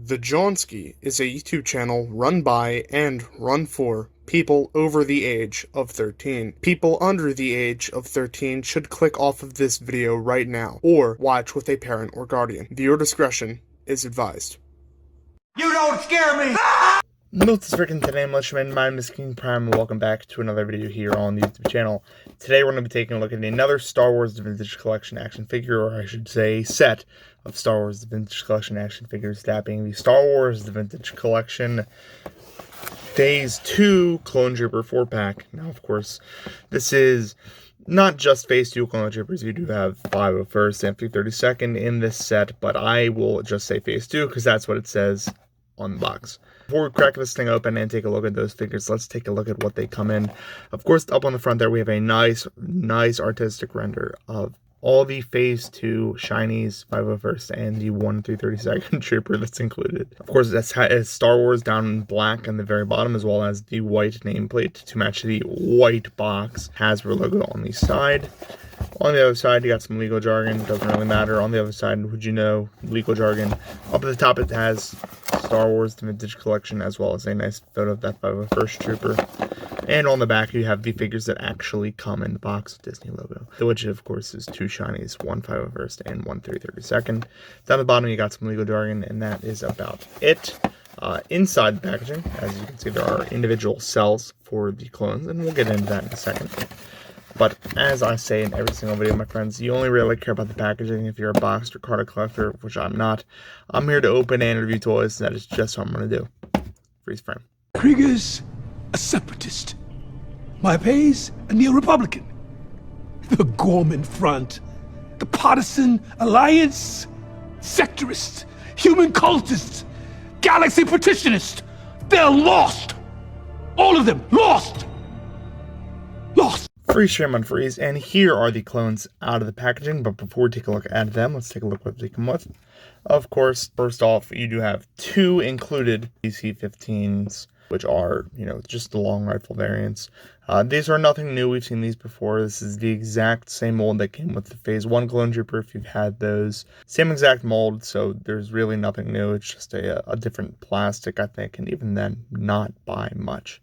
The Johnsky is a YouTube channel run by and run for people over the age of 13. People under the age of 13 should click off of this video right now, or watch with a parent or guardian. Viewer discretion is advised. You don't scare me! Notes freaking today, Militiaman. My name is King Prime, and welcome back to another video here on the YouTube channel. Today we're going to be taking a look at another Star Wars Vintage Collection action figure, or I should say set of Star Wars Vintage Collection action figures, that being the Star Wars Vintage Collection Phase 2 Clone Trooper 4-pack. Now, of course, this is not just Phase 2 Clone Troopers. You do have 501st and 332nd in this set, but I will just say Phase 2 because that's what it says on the box. Before we crack this thing open and take a look at those figures, let's take a look at what they come in. Of course, up on the front there, we have a nice artistic render of all the Phase 2 Shinies, 501st, and the 332nd Trooper that's included. Of course, that's Star Wars down in black on the very bottom, as well as the white nameplate to match the white box. Hasbro logo on the side. On the other side, you got some legal jargon. Doesn't really matter. On the other side, would you know, legal jargon. Up at the top, it has Star Wars the Vintage Collection, as well as a nice photo of that 501st Trooper. And on the back, you have the figures that actually come in the box with Disney logo, which, of course, is 2 Shinies, 1 501st and 1 332nd. Down the bottom, you got some legal jargon, and that is about it. Inside the packaging, as you can see, there are individual cells for the clones, and we'll get into that in a second. But as I say in every single video, my friends, you only really care about the packaging if you're a boxed or carded collector, which I'm not. I'm here to open and review toys, and that is just what I'm going to do. Freeze frame. Krieger's a separatist. Maipei's a neo-republican. The Gorman Front, the Partisan Alliance, sectorist, human cultist, galaxy partitionist. They're lost. All of them lost. Lost. Freeze frame on freeze, and here are the clones out of the packaging. But before we take a look at them, let's take a look at what they come with. Of course, first off, you do have 2 included DC-15s, which are, just the long rifle variants. These are nothing new. We've seen these before. This is the exact same mold that came with the Phase 1 Clone Trooper, if you've had those. Same exact mold, so there's really nothing new. It's just a different plastic, I think, and even then, not by much.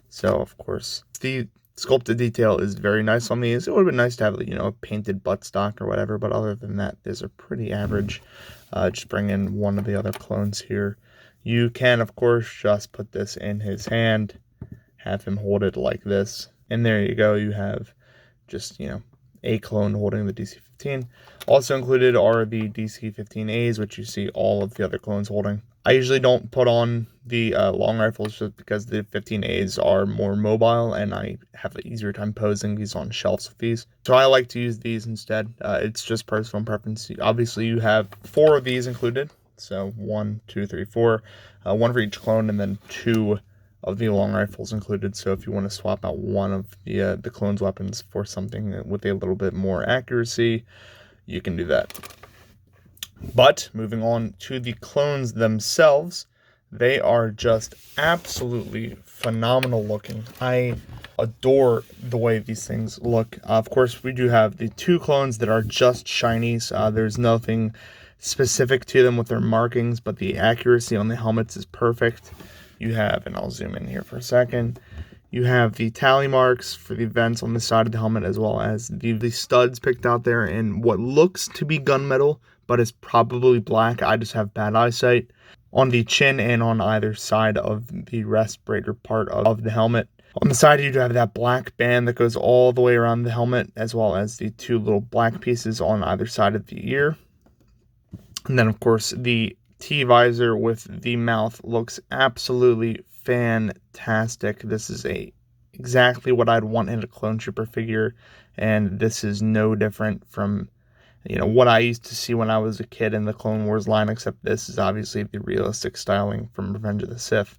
So, of course, the sculpted detail is very nice on these. It would have been nice to have, a painted buttstock or whatever, but other than that, these are pretty average. Just bring in one of the other clones here. You can, of course, just put this in his hand, have him hold it like this, and there you go. You have just, a clone holding the DC-15. Also included are the DC-15As, which you see all of the other clones holding. I usually don't put on the long rifles just because the 15As are more mobile, and I have an easier time posing these on shelves with these. So I like to use these instead. It's just personal preference. Obviously, you have 4 of these included. So 1, 2, 3, 4. 1 for each clone, and then 2 of the long rifles included. So if you want to swap out one of the clone's weapons for something with a little bit more accuracy, you can do that. But moving on to the clones themselves, they are just absolutely phenomenal looking. I adore the way these things look. Of course, we do have the 2 clones that are just shinies. There's nothing specific to them with their markings, but the accuracy on the helmets is perfect. You have, and I'll zoom in here for a second, you have the tally marks for the vents on the side of the helmet, as well as the studs picked out there in what looks to be gunmetal, but is probably black. I just have bad eyesight. On the chin and on either side of the respirator part of the helmet. On the side, you do have that black band that goes all the way around the helmet, as well as the 2 little black pieces on either side of the ear. And then, of course, the T-visor with the mouth looks absolutely fantastic. This is exactly what I'd want in a Clone Trooper figure, and this is no different from what I used to see when I was a kid in the Clone Wars line, except this is obviously the realistic styling from Revenge of the Sith.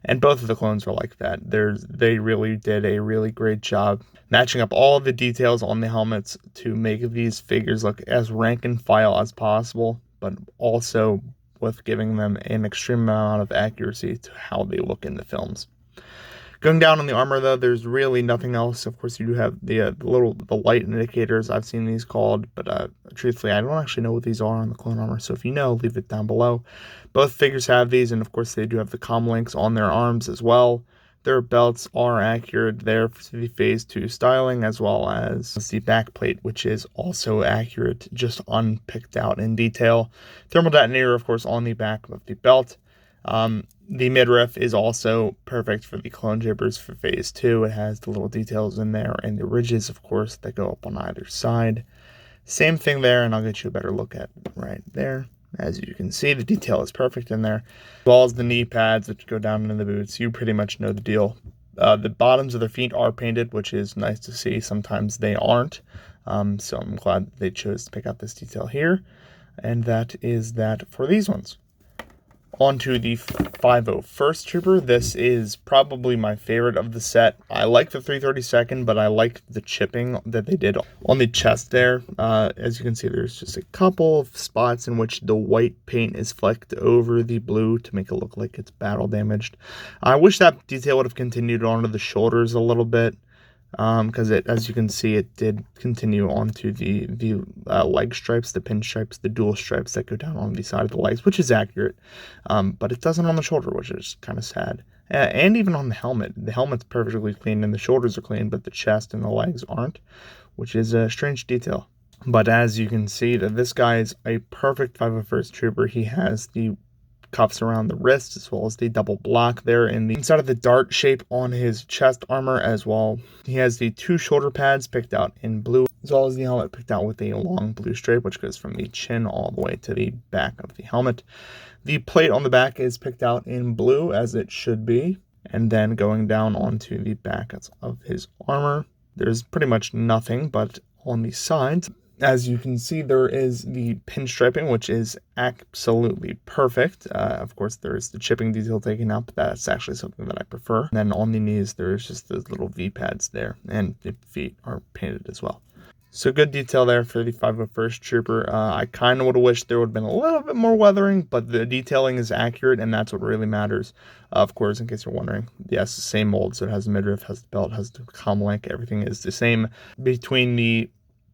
And both of the clones are like that. They really did a really great job matching up all the details on the helmets to make these figures look as rank and file as possible, but also with giving them an extreme amount of accuracy to how they look in the films. Going down on the armor, though, there's really nothing else. Of course, you do have the light indicators. I've seen these called, but truthfully, I don't actually know what these are on the clone armor. So if you know, leave it down below. Both figures have these, and of course, they do have the comm links on their arms as well. Their belts are accurate there for the Phase 2 styling, as well as the backplate, which is also accurate, just unpicked out in detail. Thermal detonator, of course, on the back of the belt. The midriff is also perfect for the clone jibbers for Phase 2. It has the little details in there, and the ridges, of course, that go up on either side. Same thing there, and I'll get you a better look at it right there. As you can see, the detail is perfect in there, as well as the knee pads that go down into the boots. You pretty much know the deal. The bottoms of their feet are painted, which is nice to see. Sometimes they aren't, so I'm glad they chose to pick out this detail here. And that is that for these ones. On to the 501st Trooper. This is probably my favorite of the set. I like the 332nd, but I like the chipping that they did on the chest there. As you can see, there's just a couple of spots in which the white paint is flecked over the blue to make it look like it's battle damaged. I wish that detail would have continued onto the shoulders a little bit. Because as you can see, it did continue onto the leg stripes, the pinstripes, the dual stripes that go down on the side of the legs, which is accurate. But it doesn't on the shoulder, which is kind of sad. And even on the helmet. The helmet's perfectly clean and the shoulders are clean, but the chest and the legs aren't, which is a strange detail. But as you can see, that this guy is a perfect 501st Trooper. He has the cuffs around the wrist, as well as the double block there in the inside of the dart shape on his chest armor as well. He has the 2 shoulder pads picked out in blue, as well as the helmet picked out with a long blue stripe, which goes from the chin all the way to the back of the helmet. The plate on the back is picked out in blue, as it should be, and then going down onto the back of his armor, there's pretty much nothing, but on the sides, as you can see, there is the pinstriping, which is absolutely perfect. Of course, there is the chipping detail taken out, but that's actually something that I prefer. And then on the knees, there's just those little V-pads there, and the feet are painted as well. So good detail there for the 501st Trooper. I kind of would have wished there would have been a little bit more weathering, but the detailing is accurate, and that's what really matters. Of course, in case you're wondering, yes, the same mold. So it has the midriff, has the belt, has the comm link. Everything is the same between the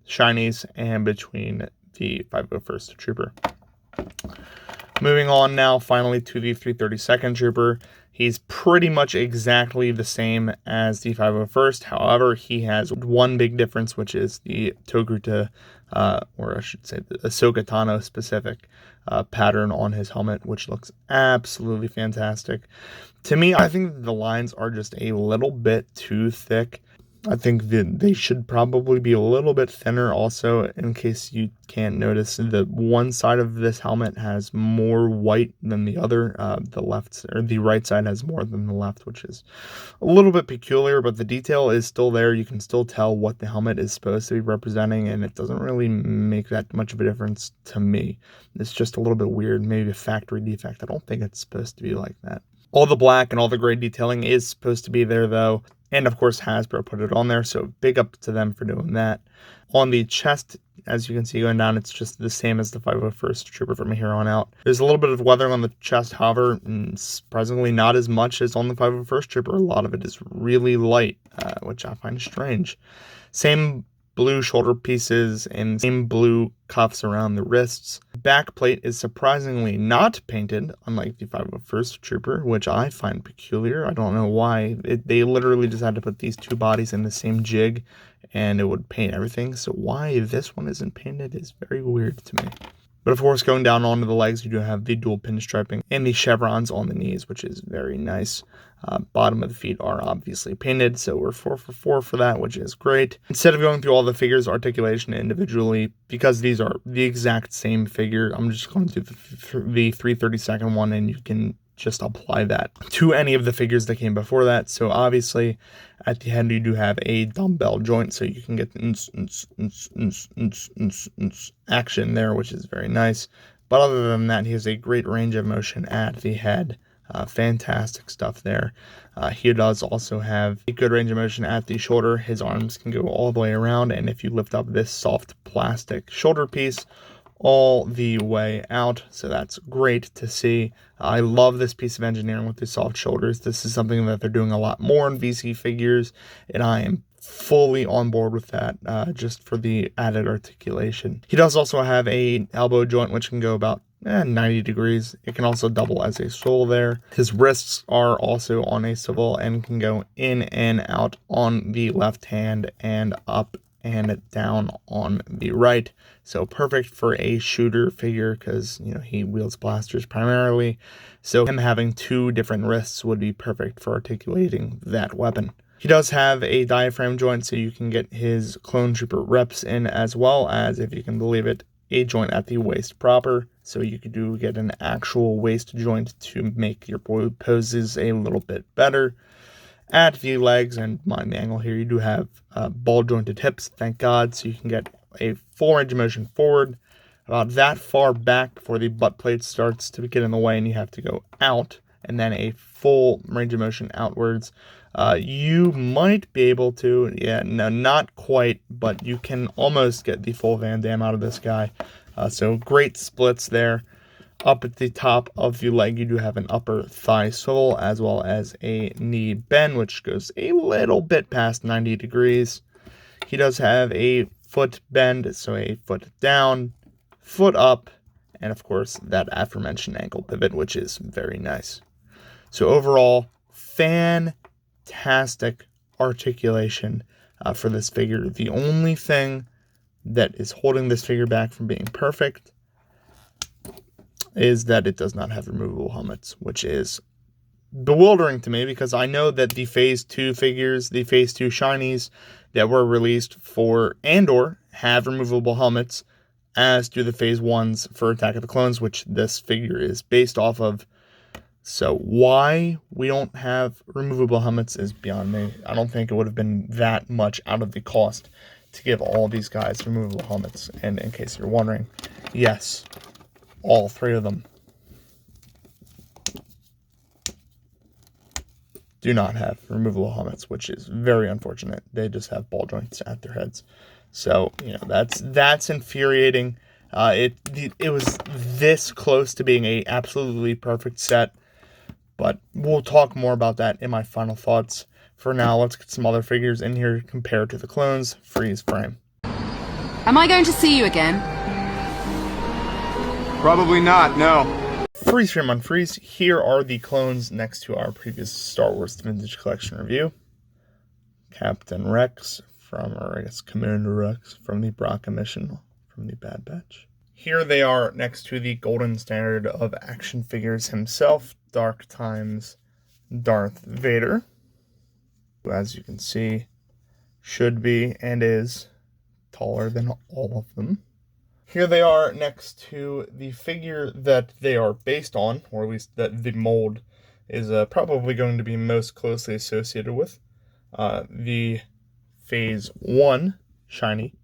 shinies and between the 501st Trooper. Moving on now finally to the 332nd Trooper. He's pretty much exactly the same as the 501st. However, he has one big difference, which is the Togruta, or I should say the Ahsoka Tano specific pattern on his helmet, which looks absolutely fantastic. To me, I think the lines are just a little bit too thick. I think that they should probably be a little bit thinner also. In case you can't notice, the one side of this helmet has more white than the other. The right side has more than the left, which is a little bit peculiar, but the detail is still there. You can still tell what the helmet is supposed to be representing, and it doesn't really make that much of a difference to me. It's just a little bit weird, maybe a factory defect. I don't think it's supposed to be like that. All the black and all the gray detailing is supposed to be there, though. And of course, Hasbro put it on there, so big up to them for doing that. On the chest, as you can see going down, it's just the same as the 501st Trooper from here on out. There's a little bit of weathering on the chest, however, and surprisingly not as much as on the 501st Trooper. A lot of it is really light, which I find strange. Same blue shoulder pieces and same blue cuffs around the wrists. Back plate is surprisingly not painted, unlike the 501st Trooper, which I find peculiar. I don't know why. They literally just had to put these 2 bodies in the same jig and it would paint everything. So why this one isn't painted is very weird to me. But of course, going down onto the legs, you do have the dual pinstriping and the chevrons on the knees, which is very nice. Bottom of the feet are obviously painted, so we're 4 for 4 for that, which is great. Instead of going through all the figures' articulation individually, because these are the exact same figure, I'm just going to do the 332nd one, and you can just apply that to any of the figures that came before that. So obviously, at the head, you do have a dumbbell joint, so you can get the action there, which is very nice. But other than that, he has a great range of motion at the head. Fantastic stuff there. He does also have a good range of motion at the shoulder. His arms can go all the way around, and if you lift up this soft plastic shoulder piece all the way out, so that's great to see. I love this piece of engineering with the soft shoulders. This is something that they're doing a lot more in VC figures, and I am fully on board with that, just for the added articulation. He does also have a elbow joint which can go about 90 degrees. It can also double as a swivel there. His wrists are also on a swivel and can go in and out on the left hand and up and down on the right. So perfect for a shooter figure because, you know, he wields blasters primarily. So him having two different wrists would be perfect for articulating that weapon. He does have a diaphragm joint, so you can get his Clone Trooper reps in, as well as, if you can believe it, a joint at the waist proper. So you could get an actual waist joint to make your poses a little bit better. At the legs, and mind the angle here, you do have ball jointed hips, thank God, so you can get a full range of motion forward, about that far back before the butt plate starts to get in the way and you have to go out, and then a full range of motion outwards. You might be able to, no, not quite, but you can almost get the full Van Damme out of this guy. So great splits there. Up at the top of the leg, you do have an upper thigh swivel, as well as a knee bend, which goes a little bit past 90 degrees. He does have a foot bend, so a foot down, foot up, and of course that aforementioned ankle pivot, which is very nice. So overall, fantastic articulation for this figure. The only thing that is holding this figure back from being perfect is that it does not have removable helmets, which is bewildering to me because I know that the Phase 2 figures, the Phase 2 shinies that were released for Andor have removable helmets, as do the Phase 1s for Attack of the Clones, which this figure is based off of. So why we don't have removable helmets is beyond me. I don't think it would have been that much out of the cost to give all these guys removable helmets. And in case you're wondering, yes, all three of them do not have removable helmets, which is very unfortunate. They just have ball joints at their heads. So, you know, that's infuriating. It was this close to being a absolutely perfect set, but we'll talk more about that in my final thoughts. For now, let's get some other figures in here compared to the clones. Freeze frame. Am I going to see you again? Probably not, no. Freeze frame on freeze. Here are the clones next to our previous Star Wars Vintage Collection review. Captain Rex or I guess Commander Rex from the Bracca mission from the Bad Batch. Here they are next to the golden standard of action figures himself, Dark Times Darth Vader, who, as you can see, should be and is taller than all of them. Here they are next to the figure that they are based on, or at least that the mold is probably going to be most closely associated with. The Phase 1 shiny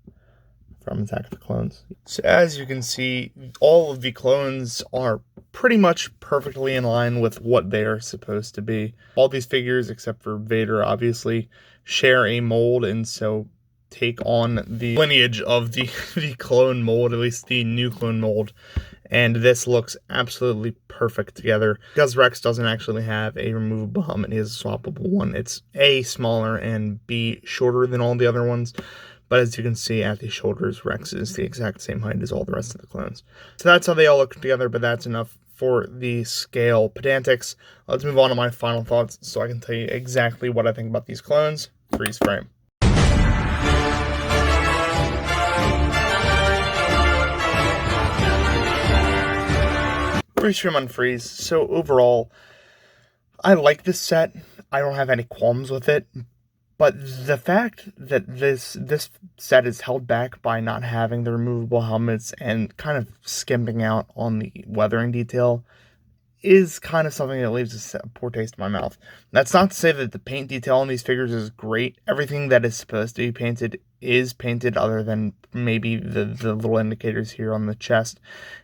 from Attack of the Clones. So as you can see, all of the clones are pretty much perfectly in line with what they are supposed to be. All these figures, except for Vader, obviously, share a mold, and so take on the lineage of the clone mold, at least the new clone mold. And this looks absolutely perfect together. Because Rex doesn't actually have a removable helmet, he has a swappable one. It's A, smaller, and B, shorter than all the other ones. But as you can see at the shoulders, Rex is the exact same height as all the rest of the clones. So that's how they all look together, but that's enough for the scale pedantics. Let's move on to my final thoughts so I can tell you exactly what I think about these clones. Freeze frame. Freeze frame on freeze. So overall, I like this set. I don't have any qualms with it. But the fact that this set is held back by not having the removable helmets and kind of skimping out on the weathering detail is kind of something that leaves a poor taste in my mouth. That's not to say that the paint detail on these figures is great. Everything that is supposed to be painted is painted other than maybe the little indicators here on the chest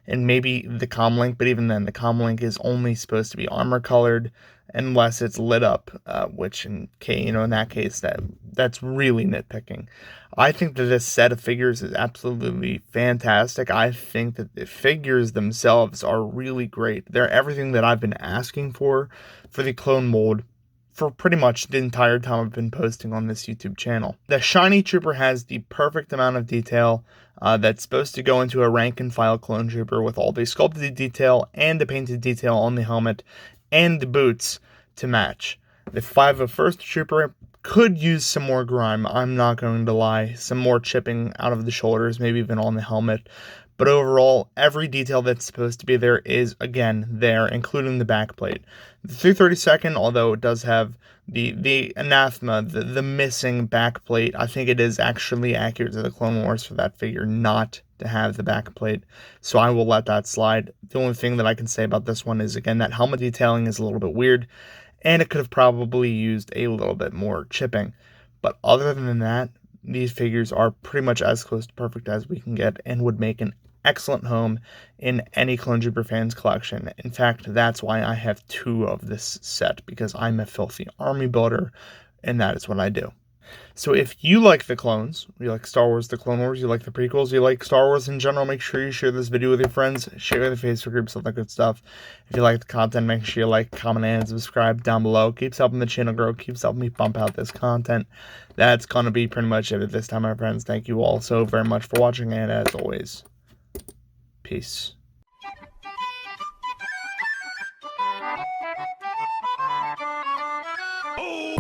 and maybe the comm link, but even then the comm link is only supposed to be armor colored unless it's lit up, which in that case that's really nitpicking. I think that this set of figures is absolutely fantastic. I think that the figures themselves are really great. They're everything that I've been asking for the clone mold for pretty much the entire time I've been posting on this YouTube channel. The shiny trooper has the perfect amount of detail that's supposed to go into a rank and file clone trooper with all the sculpted detail and the painted detail on the helmet and the boots to match. The 501st trooper could use some more grime, I'm not going to lie, some more chipping out of the shoulders, maybe even on the helmet. But overall, every detail that's supposed to be there is, again, there, including the backplate. The 332nd, although it does have the anathema, the missing backplate, I think it is actually accurate to the Clone Wars for that figure not to have the backplate, so I will let that slide. The only thing that I can say about this one is, again, that helmet detailing is a little bit weird, and it could have probably used a little bit more chipping. But other than that, these figures are pretty much as close to perfect as we can get and would make an excellent home in any Clone Trooper fans collection. In fact, that's why I have 2 of this set, because I'm a filthy army builder, and that is what I do. So if you like the clones, you like Star Wars The Clone Wars, you like the prequels, you like Star Wars in general, make sure you share this video with your friends, share it with the Facebook groups, all that good stuff. If you like the content, make sure you like, comment, and subscribe down below. Keeps helping the channel grow, keeps helping me bump out this content. That's going to be pretty much it at this time, my friends. Thank you all so very much for watching, and as always, peace. Oh!